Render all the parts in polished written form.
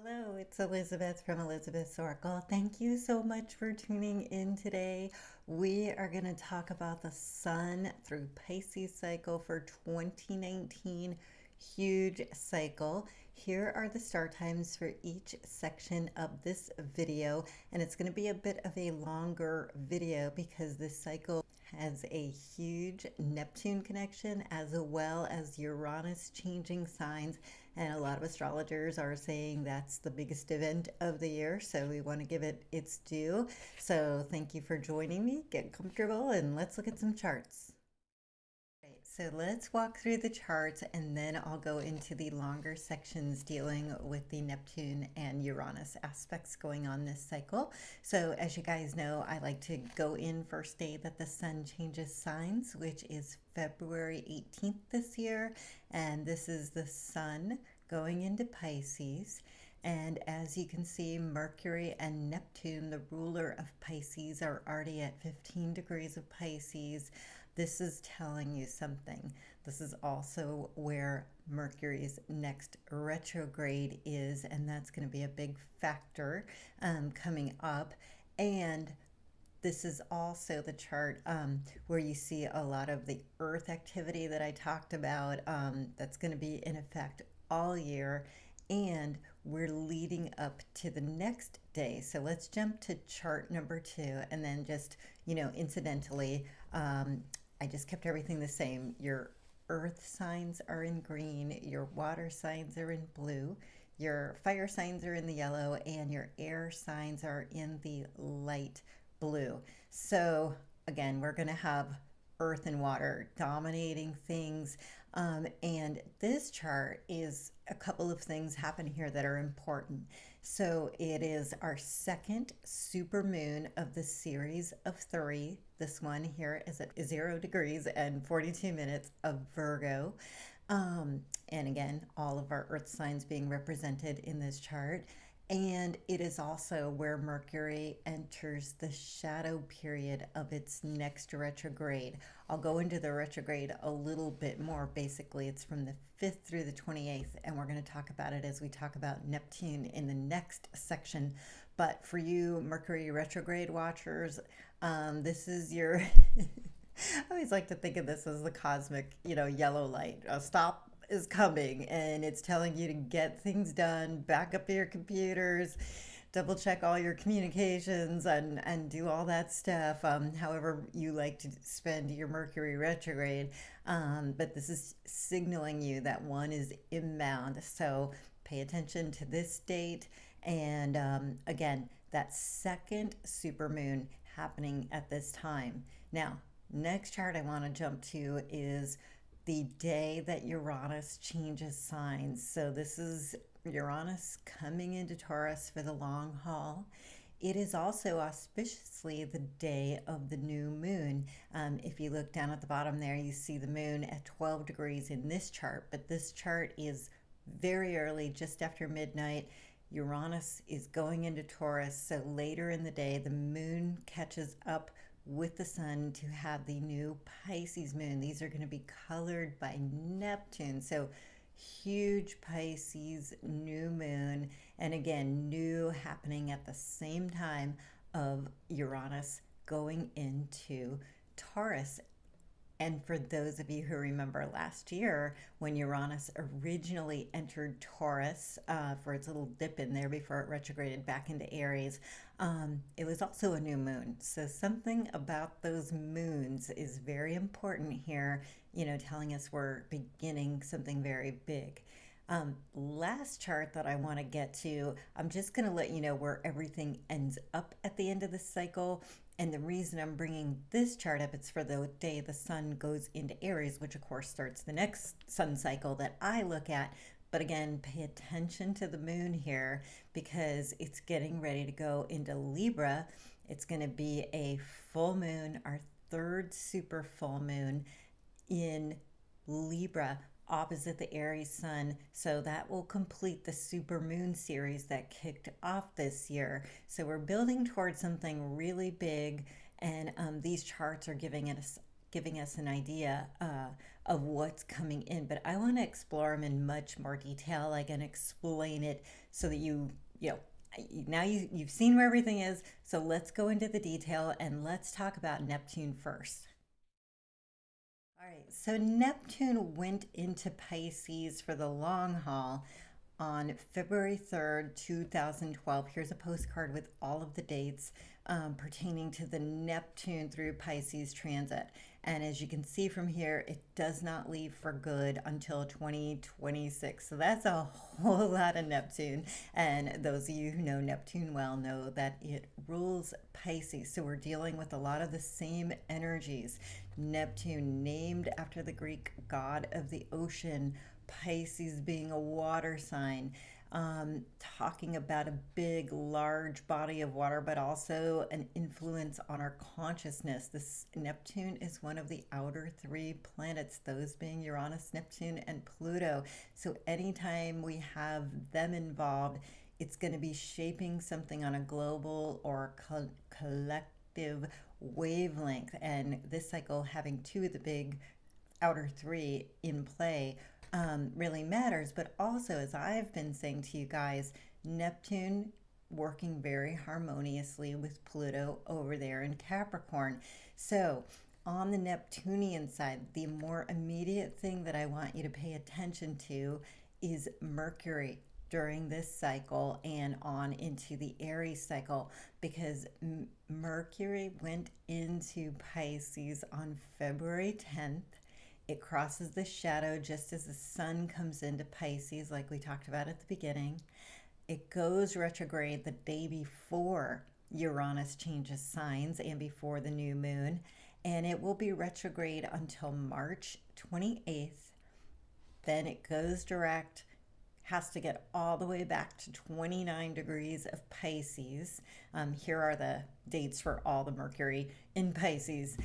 Hello, it's Elizabeth from Elizabeth's Oracle. Thank you so much for tuning in today. We are going to talk about the Sun through Pisces cycle for 2019. Huge cycle. Here are the star times for each section of this video, and it's going to be a bit of a longer video because this cycle has a huge Neptune connection as well as Uranus changing signs, and a lot of astrologers are saying that's the biggest event of the year, so we want to give it its due. So thank you for joining me. Get comfortable and let's look at some charts. Right, so let's walk through the charts and then I'll go into the longer sections dealing with the Neptune and Uranus aspects going on this cycle. So as you guys know, I like to go in first day that the Sun changes signs, which is February 18th this year. And this is the Sun going into Pisces. And as you can see, Mercury and Neptune, the ruler of Pisces, are already at 15 degrees of Pisces. This is telling you something. This is also where Mercury's next retrograde is, and that's going to be a big factor coming up. And this is also the chart where you see a lot of the Earth activity that I talked about that's going to be in effect all year. And we're leading up to the next day. So let's jump to chart number 2, and then just, incidentally, I just kept everything the same. Your earth signs are in green, your water signs are in blue, your fire signs are in the yellow, and your air signs are in the light blue. So again, we're going to have earth and water dominating things. And this chart is a couple of things happen here that are important. So it is our second super moon of the series of 3. This one here is at 0 degrees and 42 minutes of Virgo. And again, all of our earth signs being represented in this chart. And it is also where Mercury enters the shadow period of its next retrograde. I'll go into the retrograde a little bit more. Basically, it's from the 5th through the 28th, and we're going to talk about it as we talk about Neptune in the next section. But for you Mercury retrograde watchers, this is your... I always like to think of this as the cosmic, yellow light. Stop is coming, and it's telling you to get things done, back up your computers, double check all your communications, and do all that stuff, however you like to spend your Mercury retrograde. But this is signaling you that one is inbound, so pay attention to this date. And again, that second supermoon happening at this time. Now, next chart I want to jump to is the day that Uranus changes signs. So this is Uranus coming into Taurus for the long haul. It is also auspiciously the day of the new moon. If you look down at the bottom there, you see the moon at 12 degrees in this chart, but this chart is very early, just after midnight. Uranus is going into Taurus, so later in the day, the moon catches up with the Sun to have the new Pisces moon. These are going to be colored by Neptune. So huge Pisces new moon. And again, new happening at the same time of Uranus going into Taurus. And for those of you who remember last year, when Uranus originally entered Taurus for its little dip in there before it retrograded back into Aries, it was also a new moon. So something about those moons is very important here, telling us we're beginning something very big. Last chart that I want to get to, I'm just going to let you know where everything ends up at the end of the cycle. And the reason I'm bringing this chart up, it's for the day the Sun goes into Aries, which of course starts the next Sun cycle that I look at. But again, pay attention to the moon here because it's getting ready to go into Libra. It's going to be a full moon, our third super full moon in Libra, opposite the Aries Sun. So that will complete the super moon series that kicked off this year. So we're building towards something really big, and these charts are giving giving us an idea of what's coming in, but I want to explore them in much more detail, like, and explain it so that you know, now you've seen where everything is. So let's go into the detail and let's talk about Neptune first. All right, so Neptune went into Pisces for the long haul on February 3rd, 2012. Here's a postcard with all of the dates pertaining to the Neptune through Pisces transit. And as you can see from here, it does not leave for good until 2026. So that's a whole lot of Neptune. And those of you who know Neptune well know that it rules Pisces. So we're dealing with a lot of the same energies. Neptune, named after the Greek god of the ocean, Pisces being a water sign, talking about a big, large body of water, but also an influence on our consciousness. This Neptune is one of the outer three planets, those being Uranus, Neptune, and Pluto. So anytime we have them involved, it's going to be shaping something on a global or collective wavelength. And this cycle having two of the big outer three in play really matters. But also, as I've been saying to you guys, Neptune working very harmoniously with Pluto over there in Capricorn. So on the Neptunian side, the more immediate thing that I want you to pay attention to is Mercury during this cycle and on into the Aries cycle, because Mercury went into Pisces on February 10th. It crosses the shadow just as the sun comes into Pisces, like we talked about at the beginning. It goes retrograde the day before Uranus changes signs and before the new moon. And it will be retrograde until March 28th. Then it goes direct, has to get all the way back to 29 degrees of Pisces. Here are the dates for all the Mercury in Pisces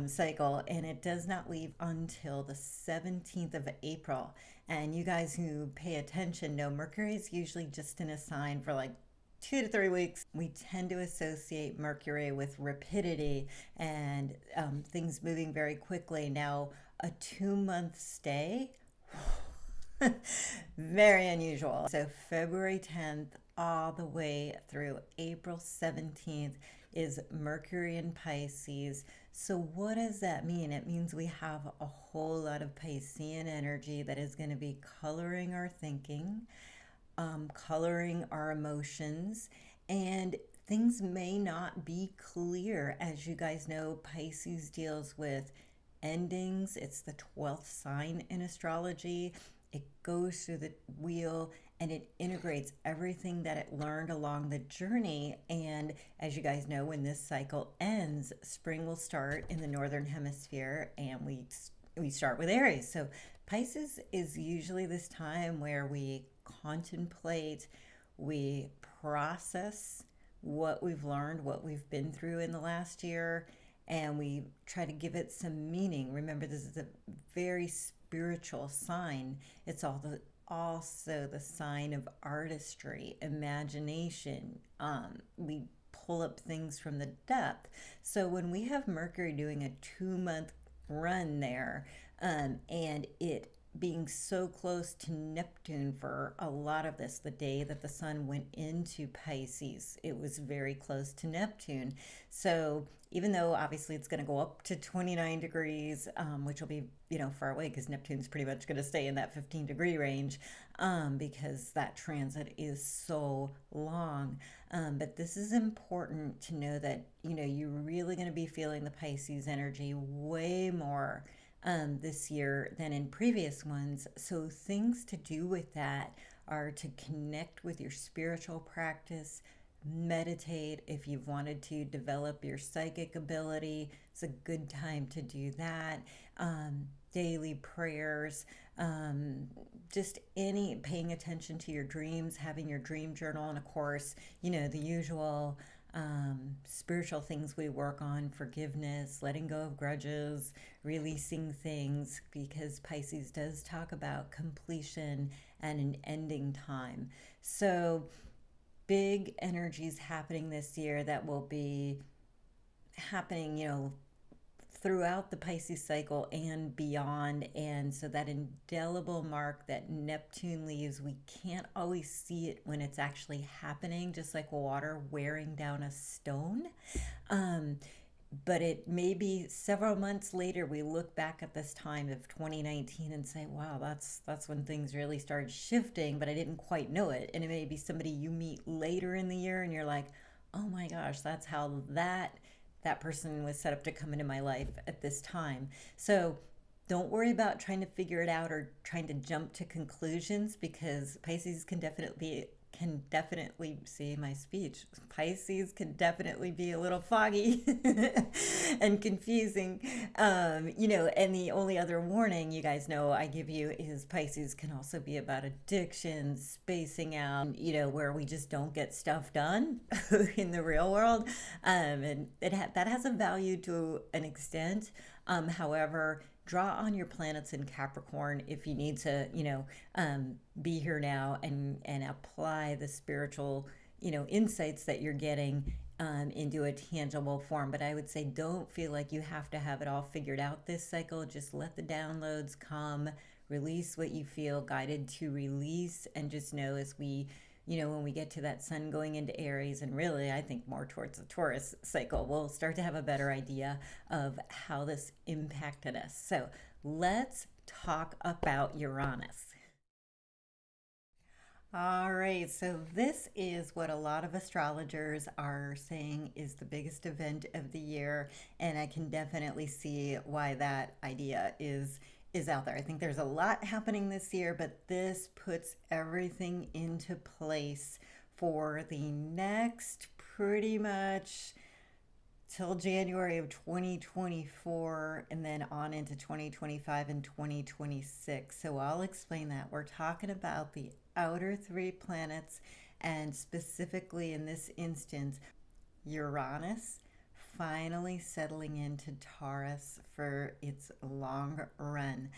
cycle, and it does not leave until the 17th of April. And you guys who pay attention know Mercury is usually just in a sign for like 2 to 3 weeks. We tend to associate Mercury with rapidity and things moving very quickly. Now, a 2-month stay, very unusual. So February 10th all the way through April 17th is Mercury in Pisces. So what does that mean? It means we have a whole lot of Piscean energy that is going to be coloring our thinking, coloring our emotions, and things may not be clear. As you guys know, Pisces deals with endings. It's the 12th sign in astrology. It goes through the wheel and it integrates everything that it learned along the journey. And as you guys know, when this cycle ends, spring will start in the northern hemisphere, and we start with Aries. So Pisces is usually this time where we contemplate, we process what we've learned, what we've been through in the last year, and we try to give it some meaning. Remember, this is a very spiritual sign. It's also the sign of artistry, imagination. We pull up things from the depth. So when we have Mercury doing a 2-month run there, and it being so close to Neptune for a lot of this, the day that the sun went into Pisces, it was very close to Neptune. So even though obviously it's going to go up to 29 degrees, which will be, far away because Neptune's pretty much going to stay in that 15-degree range, because that transit is so long. But this is important to know that, you're really going to be feeling the Pisces energy way more this year than in previous ones. So things to do with that are to connect with your spiritual practice, meditate. If you've wanted to develop your psychic ability, it's a good time to do that. Daily prayers, just paying attention to your dreams, having your dream journal, and of course, the usual spiritual things we work on: forgiveness, letting go of grudges, releasing things, because Pisces does talk about completion and an ending time. So big energies happening this year that will be happening, throughout the Pisces cycle and beyond. And so that indelible mark that Neptune leaves, we can't always see it when it's actually happening, just like water wearing down a stone. Um, but it may be several months later we look back at this time of 2019 and say, wow, that's when things really started shifting, but I didn't quite know it. And it may be somebody you meet later in the year and you're like, oh my gosh, that's how that person was set up to come into my life at this time. So don't worry about trying to figure it out or trying to jump to conclusions, because Pisces can definitely see my speech. Pisces can definitely be a little foggy and confusing. And the only other warning you guys know I give you is Pisces can also be about addiction, spacing out, where we just don't get stuff done in the real world. And that has a value to an extent. However, draw on your planets in Capricorn if you need to, be here now and apply the spiritual, insights that you're getting into a tangible form. But I would say don't feel like you have to have it all figured out this cycle. Just let the downloads come, release what you feel guided to release, and just know as when we get to that sun going into Aries, and really I think more towards the Taurus cycle, we'll start to have a better idea of how this impacted us. So let's talk about Uranus. All right, so this is what a lot of astrologers are saying is the biggest event of the year, and I can definitely see why that idea is out there. I think there's a lot happening this year, but this puts everything into place for the next pretty much till January of 2024, and then on into 2025 and 2026. So I'll explain that. We're talking about the outer three planets, and specifically in this instance, Uranus finally settling into Taurus for its long run.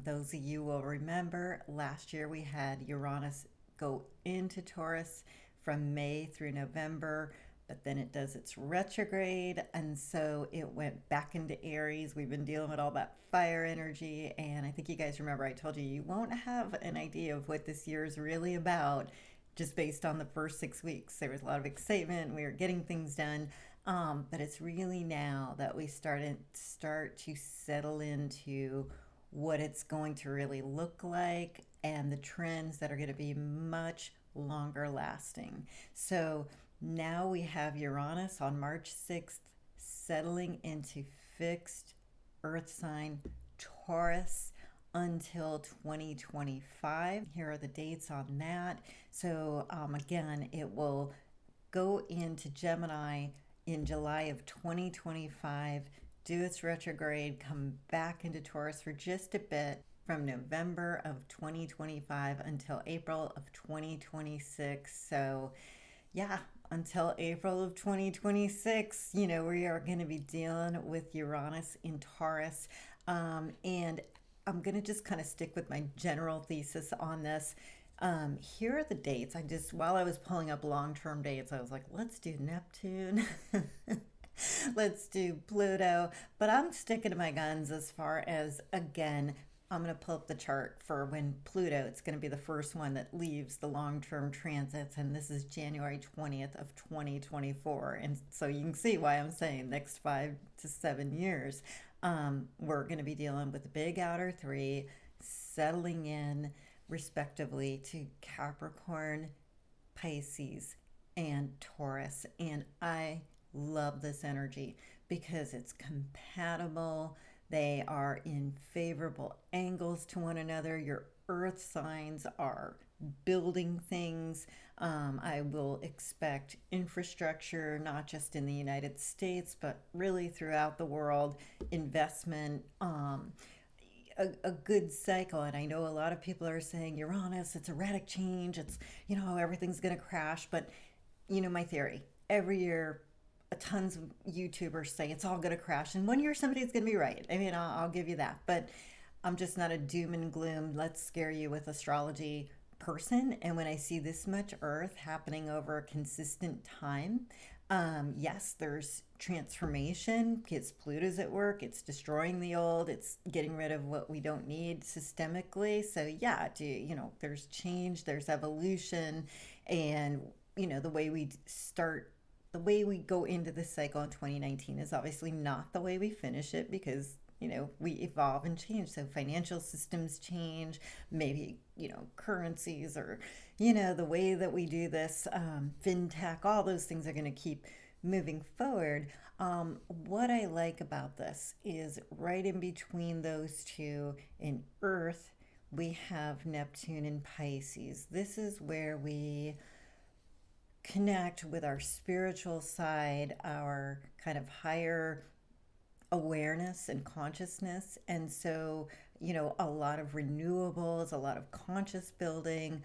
Those of you will remember last year we had Uranus go into Taurus from May through November, but then it does its retrograde, and so it went back into Aries. We've been dealing with all that fire energy, and I think you guys remember I told you you won't have an idea of what this year is really about just based on the first 6 weeks. There was a lot of excitement. We were getting things done. But it's really now that we start to settle into what it's going to really look like and the trends that are going to be much longer lasting. So now we have Uranus on March 6th settling into fixed Earth sign Taurus until 2025. Here are the dates on that. So again, it will go into Gemini in July of 2025, do its retrograde, come back into Taurus for just a bit from November of 2025 until April of 2026. So yeah, until April of 2026, we are going to be dealing with Uranus in Taurus. And I'm going to just kind of stick with my general thesis on this. Here are the dates. While I was pulling up long-term dates, I was like, let's do Neptune. Let's do Pluto. But I'm sticking to my guns as far as, again, I'm going to pull up the chart for when Pluto, it's going to be the first one that leaves the long-term transits, and this is January 20th of 2024. And so you can see why I'm saying next 5 to 7 years, we're going to be dealing with the big outer three, settling in respectively to Capricorn, Pisces, and Taurus. And I love this energy because it's compatible. They are in favorable angles to one another. Your earth signs are building things. I will expect infrastructure, not just in the United States, but really throughout the world, investment, a good cycle. And I know a lot of people are saying Uranus, it's erratic change, it's, everything's going to crash. But, my theory, every year, tons of YouTubers say it's all going to crash. And one year somebody's going to be right. I mean, I'll give you that. But I'm just not a doom and gloom, let's scare you with astrology person. And when I see this much Earth happening over a consistent time, Yes, there's transformation because Pluto's at work. It's destroying the old. It's getting rid of what we don't need systemically. So yeah, there's change, there's evolution, and the way we start, the way we go into this cycle in 2019 is obviously not the way we finish it because we evolve and change. So financial systems change, maybe currencies or the way that we do this, fintech, all those things are going to keep moving forward. What I like about this is right in between those two in Earth, we have Neptune in Pisces. This is where we connect with our spiritual side, our kind of higher awareness and consciousness. And so, a lot of renewables, a lot of conscious building,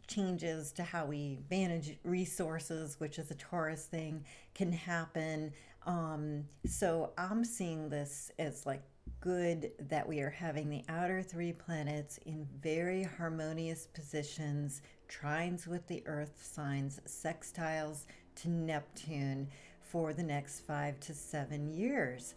changes to how we manage resources, which is a Taurus thing, can happen. So I'm seeing this as like good that we are having the outer three planets in very harmonious positions, trines with the earth signs, sextiles to Neptune for the next 5 to 7 years.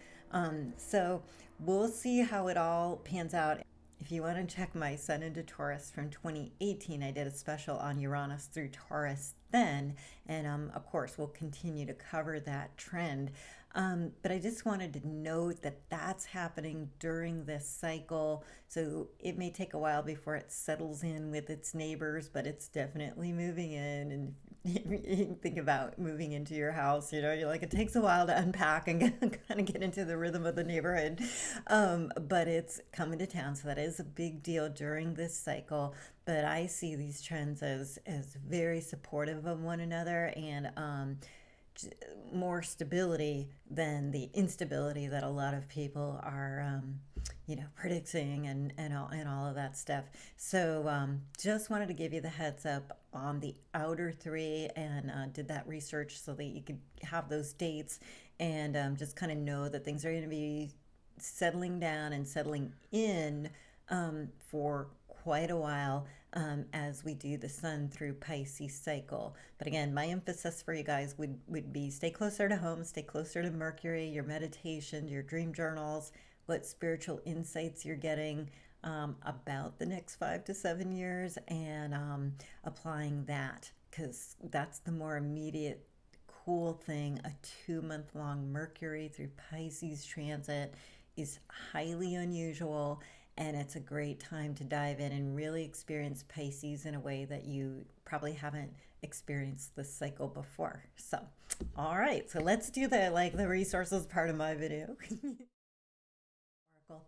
So we'll see how it all pans out. If you want to check my Sun into Taurus from 2018, I did a special on Uranus through Taurus then, and of course, we'll continue to cover that trend. But I just wanted to note that that's happening during this cycle. So it may take a while before it settles in with its neighbors, but it's definitely moving in. And you think about moving into your house, you're like, it takes a while to unpack and kind of get into the rhythm of the neighborhood. But it's coming to town. So that is a big deal during this cycle. But I see these trends as very supportive of one another and more stability than the instability that a lot of people are, predicting and all of that stuff. So just wanted to give you the heads up on the outer three and did that research so that you could have those dates and just kind of know that things are going to be settling down and settling in for quite a while as we do the Sun through Pisces cycle. But again, my emphasis for you guys would be stay closer to home, stay closer to Mercury, your meditation, your dream journals, what spiritual insights you're getting about the next 5 to 7 years, and applying that because that's the more immediate cool thing. A 2 month long Mercury through Pisces transit is highly unusual, and it's a great time to dive in and really experience Pisces in a way that you probably haven't experienced this cycle before. So, all right, so let's do the resources part of my video.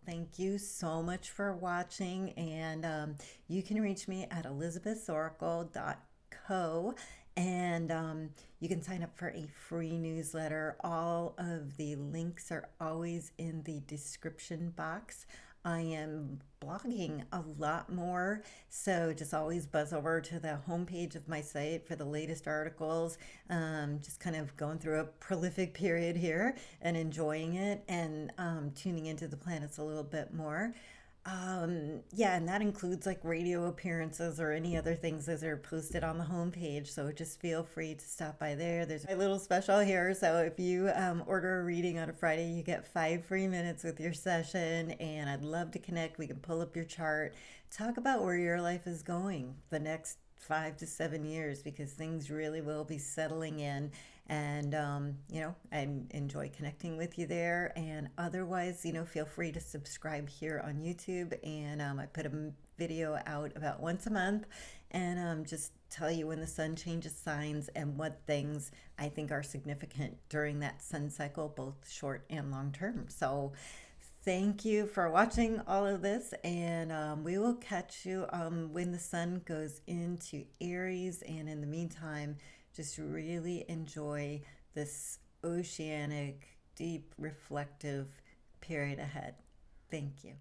Thank you so much for watching, and you can reach me at elizabethoracle.co, and you can sign up for a free newsletter. All of the links are always in the description box. I am blogging a lot more, so just always buzz over to the homepage of my site for the latest articles. Just kind of going through a prolific period here and enjoying it and tuning into the planets a little bit more. Yeah, and that includes like radio appearances or any other things that are posted on the homepage. So just feel free to stop by there. There's a little special here. So if you order a reading on a Friday, you get 5 free minutes with your session. And I'd love to connect. We can pull up your chart, talk about where your life is going the next 5 to 7 years because things really will be settling in. And, I enjoy connecting with you there. And otherwise, feel free to subscribe here on YouTube. And I put a video out about once a month and just tell you when the sun changes signs and what things I think are significant during that sun cycle, both short and long term. So, thank you for watching all of this, and we will catch you when the sun goes into Aries. And in the meantime, just really enjoy this oceanic, deep, reflective period ahead. Thank you.